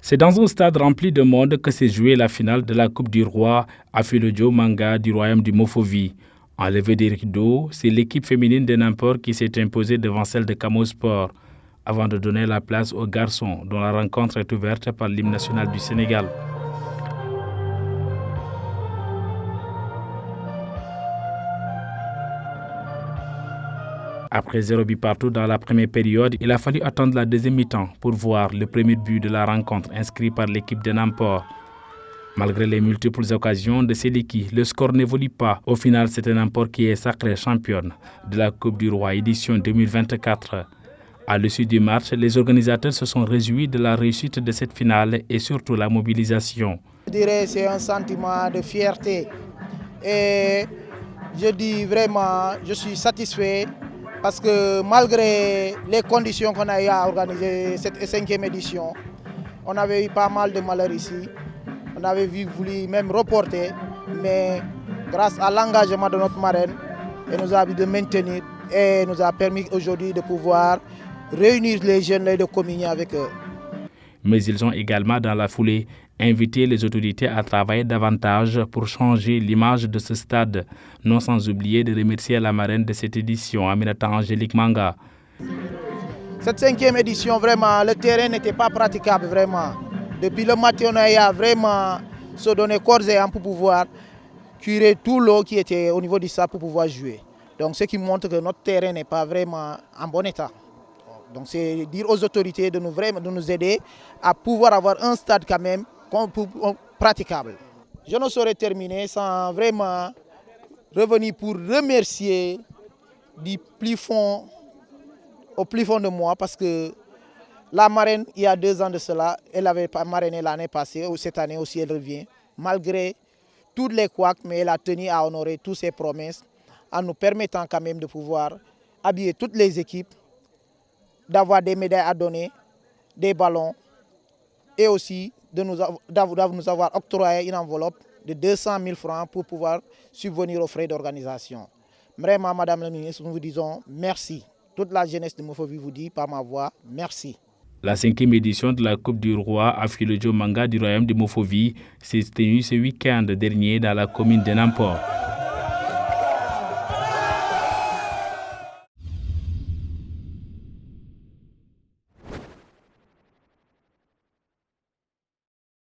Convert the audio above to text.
C'est dans un stade rempli de monde que s'est jouée la finale de la Coupe du Roi Afilojo Manga du royaume du Mofovi. En levée des rideaux, c'est l'équipe féminine de Nampor qui s'est imposée devant celle de Camo Sport, avant de donner la place aux garçons, dont la rencontre est ouverte par l'hymne national du Sénégal. Après 0 but partout dans la première période, il a fallu attendre la deuxième mi-temps pour voir le premier but de la rencontre inscrit par l'équipe de Nampor. Malgré les multiples occasions de Seliki, le score n'évolue pas. Au final, c'est Nampor qui est sacrée championne de la Coupe du Roi édition 2024. À l'issue du match, les organisateurs se sont réjouis de la réussite de cette finale et surtout la mobilisation. Je dirais que c'est un sentiment de fierté et je dis vraiment, je suis satisfait parce que malgré les conditions qu'on a eu à organiser cette 5e édition, on avait eu pas mal de malheurs ici. On avait voulu même reporter, mais grâce à l'engagement de notre marraine, elle nous a dit de maintenir et nous a permis aujourd'hui de pouvoir réunir les jeunes et de communier avec eux. Mais ils ont également, dans la foulée, invité les autorités à travailler davantage pour changer l'image de ce stade, non sans oublier de remercier la marraine de cette édition, Aminata Angélique Manga. Cette 5e édition, vraiment, le terrain n'était pas praticable vraiment. Depuis le matin, on a vraiment se donné corps et âme pour pouvoir curer tout l'eau qui était au niveau du stade pour pouvoir jouer. Donc, ce qui montre que notre terrain n'est pas vraiment en bon état. Donc, c'est dire aux autorités de nous aider à pouvoir avoir un stade quand même praticable. Je ne saurais terminer sans vraiment revenir pour remercier au plus fond de moi parce que la marraine, il y a 2 ans de cela, elle avait pas marrainé l'année passée, ou cette année aussi elle revient. Malgré toutes les couacs, mais elle a tenu à honorer toutes ses promesses en nous permettant quand même de pouvoir habiller toutes les équipes, d'avoir des médailles à donner, des ballons et aussi de nous avoir octroyé une enveloppe de 200 000 francs pour pouvoir subvenir aux frais d'organisation. Vraiment, Madame la Ministre, nous vous disons merci. Toute la jeunesse de Mofovi vous dit par ma voix, merci. La 5e édition de la Coupe du Roi Afilojo Manga du royaume de Mofovi s'est tenue ce week-end dernier dans la commune de Nampor.